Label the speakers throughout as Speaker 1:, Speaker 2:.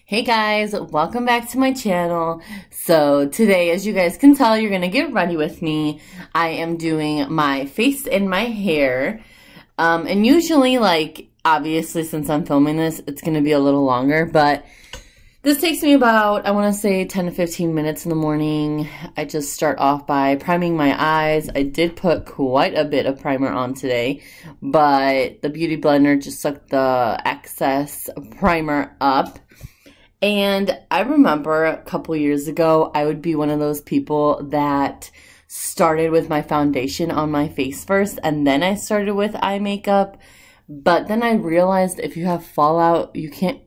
Speaker 1: Hey guys, welcome back to my channel. So today, as you guys can tell, you're gonna get ready with me. I am doing my face and my hair. And usually, obviously since I'm filming this, it's gonna be a little longer, but this takes me about, I wanna say 10 to 15 minutes in the morning. I just start off by priming my eyes. I did put quite a bit of primer on today, but the Beauty Blender just sucked the excess primer up. And I remember a couple years ago, I would be one of those people that started with my foundation on my face first, and then I started with eye makeup. But then I realized if you have fallout, you can't,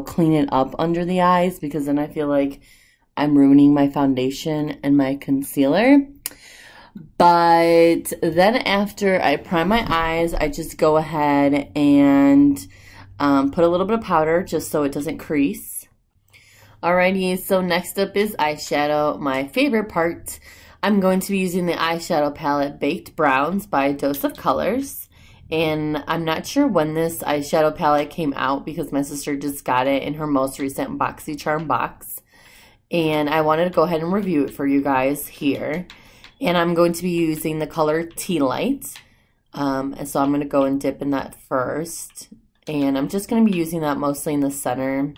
Speaker 1: clean it up under the eyes, because then I feel like I'm ruining my foundation and my concealer. But then after I prime my eyes, I just go ahead and put a little bit of powder just so it doesn't crease. Alrighty, so next up is eyeshadow, my favorite part. I'm going to be using the eyeshadow palette Baked Browns by Dose of Colors. And I'm not sure when this eyeshadow palette came out because my sister just got it in her most recent BoxyCharm box. And I wanted to go ahead and review it for you guys here. And I'm going to be using the color Tea Light. And so I'm going to go and dip in that first. And I'm just going to be using that mostly in the center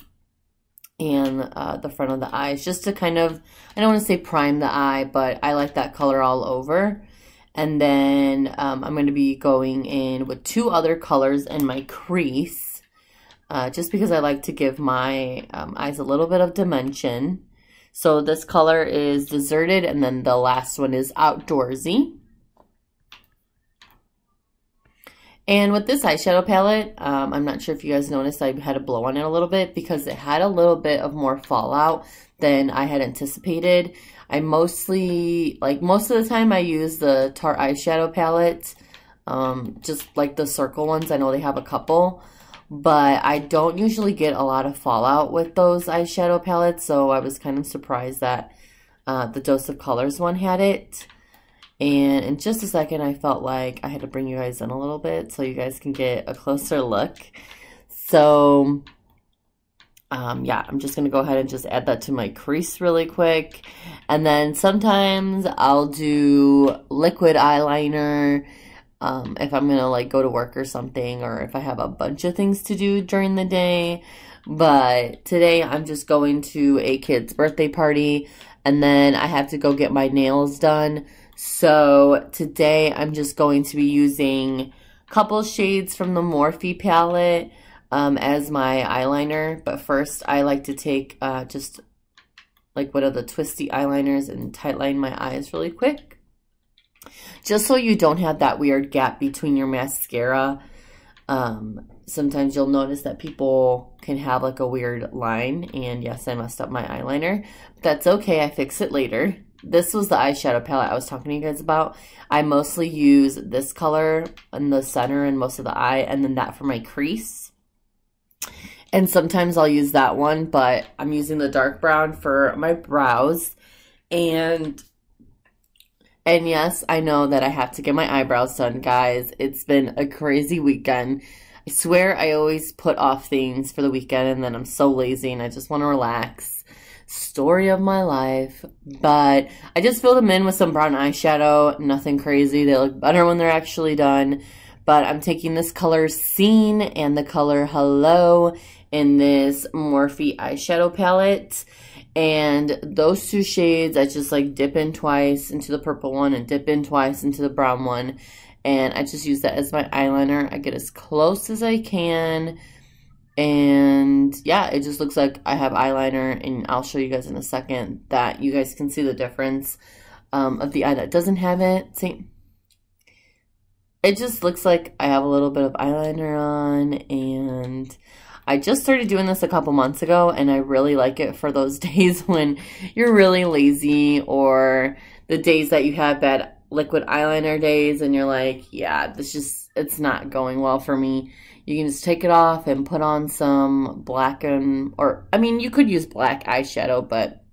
Speaker 1: and the front of the eyes, just to kind of, I don't want to say prime the eye, but I like that color all over. And then I'm going to be going in with two other colors in my crease, just because I like to give my eyes a little bit of dimension. So this color is Deserted, and then the last one is Outdoorsy. And with this eyeshadow palette, I'm not sure if you guys noticed, I had to blow on it a little bit because it had a little bit of more fallout than I had anticipated. I mostly, most of the time I use the Tarte eyeshadow palette, just like the circle ones. I know they have a couple, but I don't usually get a lot of fallout with those eyeshadow palettes, so I was kind of surprised that the Dose of Colors one had it. And in just a second, I felt like I had to bring you guys in a little bit so you guys can get a closer look. So, yeah, I'm just going to go ahead and just add that to my crease really quick. And then sometimes I'll do liquid eyeliner if I'm going to, go to work or something, or if I have a bunch of things to do during the day. But today, I'm just going to a kid's birthday party, and then I have to go get my nails done. So today I'm just going to be using a couple shades from the Morphe palette as my eyeliner. But first I like to take just one of the twisty eyeliners and tightline my eyes really quick. Just so you don't have that weird gap between your mascara. Sometimes you'll notice that people can have a weird line. And yes, I messed up my eyeliner. But that's okay, I fix it later. This was the eyeshadow palette I was talking to you guys about. I mostly use this color in the center and most of the eye, and then that for my crease. And sometimes I'll use that one, but I'm using the dark brown for my brows. And yes, I know that I have to get my eyebrows done, guys. It's been a crazy weekend. I swear I always put off things for the weekend, and then I'm so lazy and I just want to relax. Story of my life. But I just filled them in with some brown eyeshadow. Nothing crazy. They look better when they're actually done. But I'm taking this color Scene and the color Hello in this Morphe eyeshadow palette. And those two shades, I just dip in twice into the purple one and dip in twice into the brown one. And I just use that as my eyeliner. I get as close as I can. And yeah, it just looks like I have eyeliner, and I'll show you guys in a second that you guys can see the difference of the eye that doesn't have it. See, it just looks like I have a little bit of eyeliner on, and I just started doing this a couple months ago, and I really like it for those days when you're really lazy, or the days that you have bad liquid eyeliner days and you're like, yeah, it's not going well for me. You can just take it off and put on some black you could use black eyeshadow, but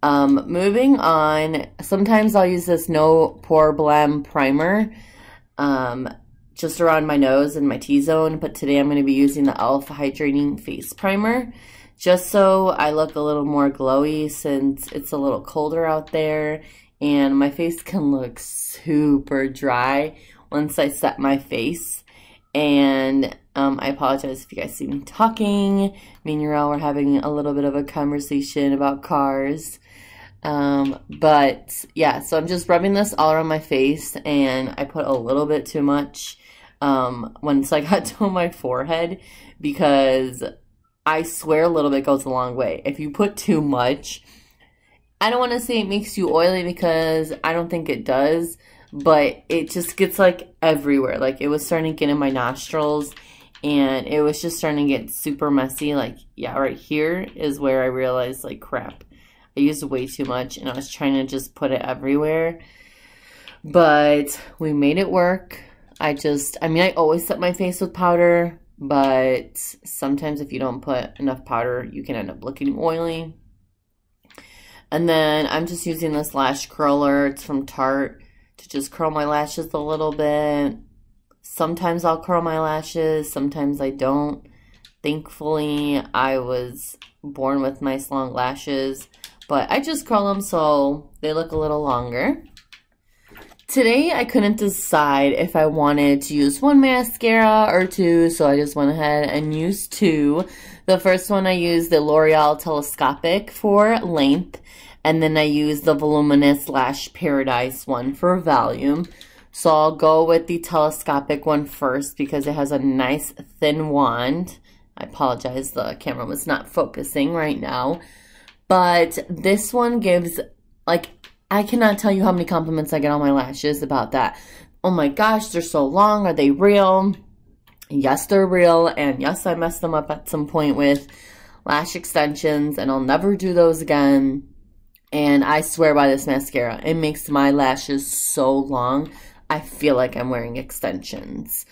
Speaker 1: moving on, sometimes I'll use this No Pore Blem primer. just around my nose and my T-zone, but today I'm going to be using the e.l.f. Hydrating Face Primer, just so I look a little more glowy since it's a little colder out there, and my face can look super dry once I set my face. And I apologize if you guys see me talking. Me and Urel were having a little bit of a conversation about cars. But yeah, so I'm just rubbing this all around my face, and I put a little bit too much once I got to my forehead, because I swear a little bit goes a long way. If you put too much, I don't want to say it makes you oily, because I don't think it does, but it just gets like everywhere. Like, it was starting to get in my nostrils, and it was just starting to get super messy. Like, yeah, right here is where I realized, like, crap, I used way too much, and I was trying to just put it everywhere. But we made it work. I mean, I always set my face with powder, but sometimes if you don't put enough powder, you can end up looking oily. And then I'm just using this lash curler. It's from Tarte, to just curl my lashes a little bit. Sometimes I'll curl my lashes, sometimes I don't. Thankfully, I was born with nice long lashes, but I just curl them so they look a little longer. Today, I couldn't decide if I wanted to use one mascara or two, so I just went ahead and used two. The first one I used the L'Oreal Telescopic for length, and then I used the Voluminous Lash Paradise one for volume. So I'll go with the telescopic one first because it has a nice thin wand. I apologize, the camera was not focusing right now. But this one gives, like, I cannot tell you how many compliments I get on my lashes about that. Oh my gosh, they're so long. Are they real? Yes, they're real. And yes, I messed them up at some point with lash extensions, and I'll never do those again. And I swear by this mascara. It makes my lashes so long, I feel like I'm wearing extensions.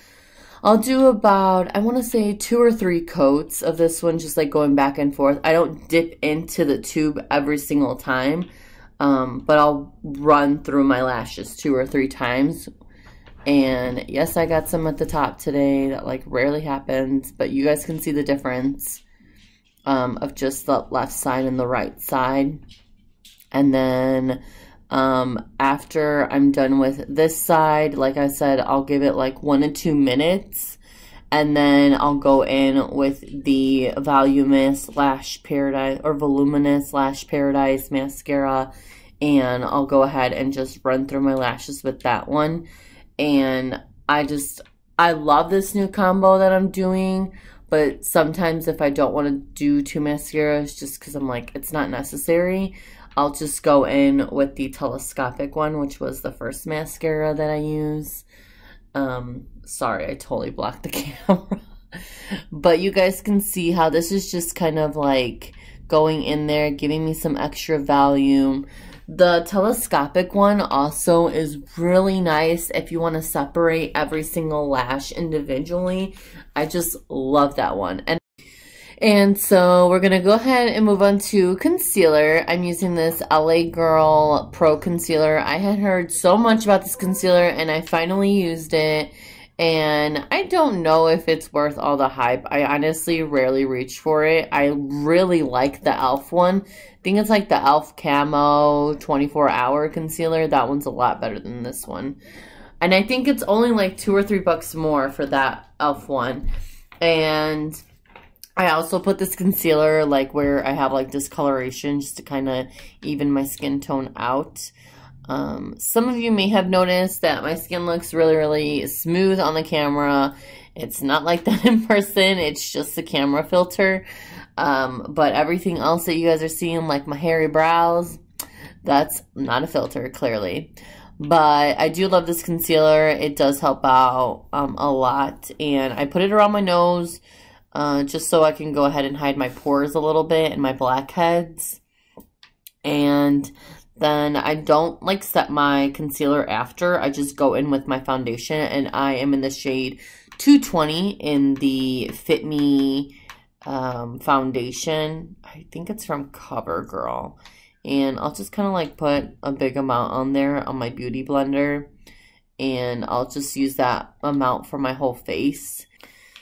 Speaker 1: I'll do about, I want to say 2 or 3 coats of this one, just like going back and forth. I don't dip into the tube every single time, but I'll run through my lashes 2 or 3 times. And yes, I got some at the top today. That like rarely happens, but you guys can see the difference of just the left side and the right side. And then after I'm done with this side, like I said, I'll give it like 1 to 2 minutes, and then I'll go in with the Voluminous Lash Paradise or Voluminous Lash Paradise mascara, and I'll go ahead and just run through my lashes with that one. And I love this new combo that I'm doing, but sometimes if I don't want to do 2 mascaras just because I'm like, it's not necessary, I'll just go in with the telescopic one, which was the first mascara that I use. Sorry, I totally blocked the camera. But you guys can see how this is just kind of like going in there, giving me some extra volume. The telescopic one also is really nice if you want to separate every single lash individually. I just love that one. And so we're going to go ahead and move on to concealer. I'm using this LA Girl Pro Concealer. I had heard so much about this concealer, and I finally used it. And I don't know if it's worth all the hype. I honestly rarely reach for it. I really like the e.l.f. one. I think it's like the e.l.f. Camo 24-hour concealer. That one's a lot better than this one. And I think it's only like $2 or $3 more for that e.l.f. one. And I also put this concealer like where I have like discoloration, just to kind of even my skin tone out. Some of you may have noticed that my skin looks really, really smooth on the camera. It's not like that in person. It's just a camera filter. But everything else that you guys are seeing, like my hairy brows, that's not a filter, clearly. But I do love this concealer. It does help out a lot. And I put it around my nose, just so I can go ahead and hide my pores a little bit and my blackheads. And then I don't like set my concealer after. I just go in with my foundation, and I am in the shade 220 in the Fit Me foundation. I think it's from CoverGirl. And I'll just kind of like put a big amount on there on my beauty blender. and I'll just use that amount for my whole face.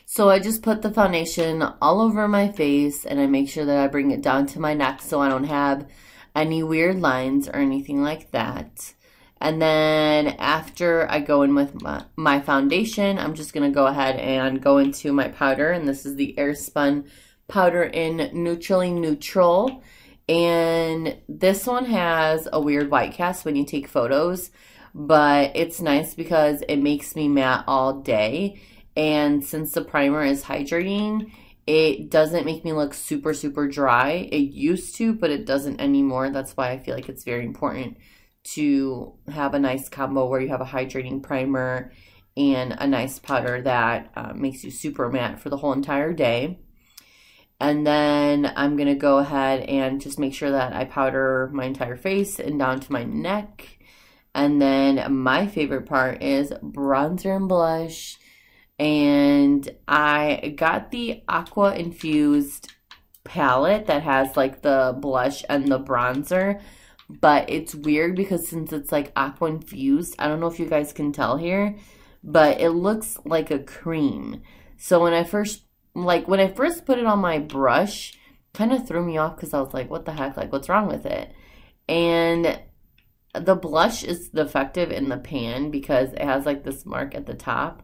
Speaker 1: So I just put the foundation all over my face, and I make sure that I bring it down to my neck so I don't have any weird lines or anything like that. And then after I go in with my foundation, I'm just going to go ahead and go into my powder. And this is the AirSpun Powder in Neutrally Neutral. And this one has a weird white cast when you take photos, but it's nice because it makes me matte all day. And since the primer is hydrating, it doesn't make me look super, super dry. It used to, but it doesn't anymore. That's why I feel like it's very important to have a nice combo where you have a hydrating primer and a nice powder that makes you super matte for the whole entire day. And then I'm going to go ahead and just make sure that I powder my entire face and down to my neck. And then my favorite part is bronzer and blush. And I got the Aqua Infused palette that has like the blush and the bronzer. But it's weird because since it's like Aqua Infused, I don't know if you guys can tell here, but it looks like a cream. So when I first put it on my brush, kind of threw me off because I was like, what the heck? Like, what's wrong with it? And the blush is defective in the pan because it has like this mark at the top.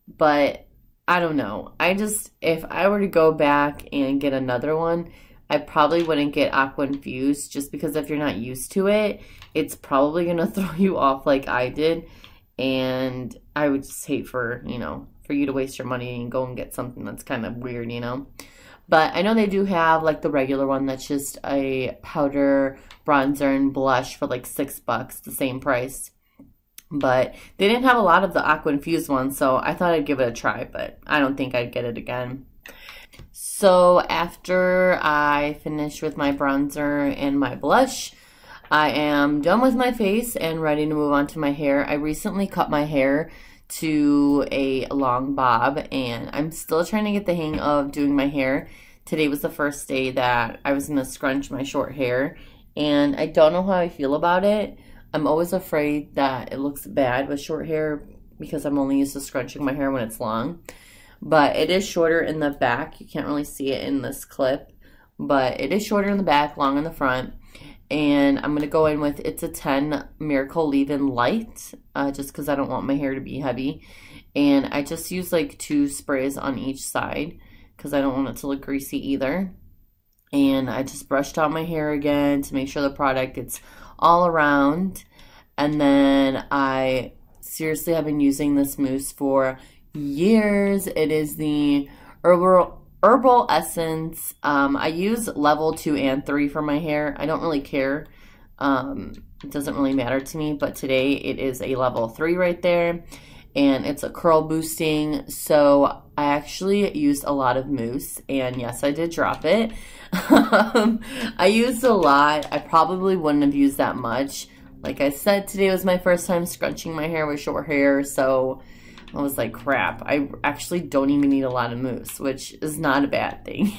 Speaker 1: But I don't know. If I were to go back and get another one, I probably wouldn't get Aqua Infused just because if you're not used to it, it's probably going to throw you off like I did. And I would just hate for you to waste your money and go and get something that's kind of weird, But I know they do have like the regular one that's just a powder, bronzer, and blush for like $6, the same price. But they didn't have a lot of the Aqua Infused ones, so I thought I'd give it a try, but I don't think I'd get it again. So after I finish with my bronzer and my blush, I am done with my face and ready to move on to my hair. I recently cut my hair to a long bob, and I'm still trying to get the hang of doing my hair. Today was the first day that I was going to scrunch my short hair, and I don't know how I feel about it. I'm always afraid that it looks bad with short hair because I'm only used to scrunching my hair when it's long. But it is shorter in the back. You can't really see it in this clip, but it is shorter in the back, long in the front. And I'm going to go in with It's a 10 Miracle Leave-In Light, just because I don't want my hair to be heavy. And I just use like 2 sprays on each side because I don't want it to look greasy either. And I just brushed out my hair again to make sure the product gets all around. And then I seriously have been using this mousse for years. It is the Herbal Essence. I use level 2 and 3 for my hair. I don't really care. It doesn't really matter to me, but today it is a level 3 right there, and it's a curl boosting. So I actually used a lot of mousse, and yes, I did drop it. I used a lot. I probably wouldn't have used that much. Like I said, today was my first time scrunching my hair with short hair, so I was like, crap, I actually don't even need a lot of mousse, which is not a bad thing.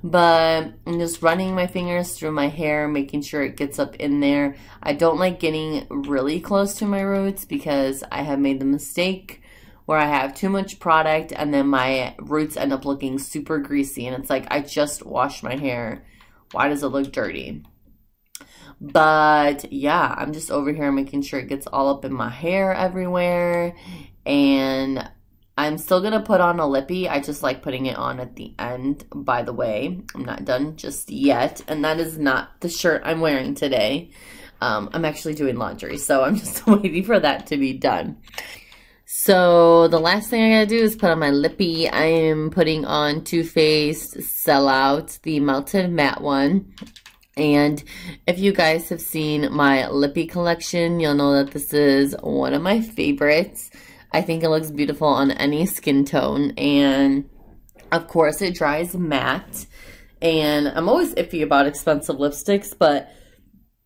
Speaker 1: But I'm just running my fingers through my hair, making sure it gets up in there. I don't like getting really close to my roots because I have made the mistake where I have too much product and then my roots end up looking super greasy. And it's like, I just washed my hair. Why does it look dirty? But yeah, I'm just over here making sure it gets all up in my hair everywhere. And I'm still going to put on a lippy. I just like putting it on at the end, by the way. I'm not done just yet. And that is not the shirt I'm wearing today. I'm actually doing laundry, so I'm just waiting for that to be done. So the last thing I gotta do is put on my lippy. I am putting on Too Faced Sellout, the Melted Matte one. And if you guys have seen my lippy collection, you'll know that this is one of my favorites. I think it looks beautiful on any skin tone. And of course it dries matte. And I'm always iffy about expensive lipsticks, but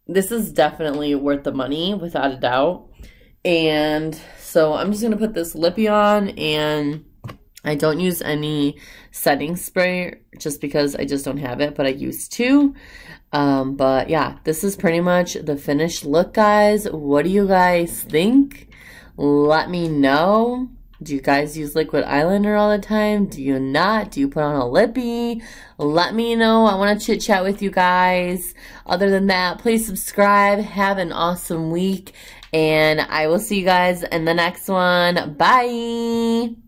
Speaker 1: this is definitely worth the money without a doubt. And so I'm just going to put this lippy on, and I don't use any setting spray just because I just don't have it, but I used to. But yeah, this is pretty much the finished look, guys. What do you guys think? Let me know. Do you guys use liquid eyeliner all the time? Do you not? Do you put on a lippy? Let me know. I want to chit chat with you guys. Other than that, please subscribe. Have an awesome week. And I will see you guys in the next one. Bye.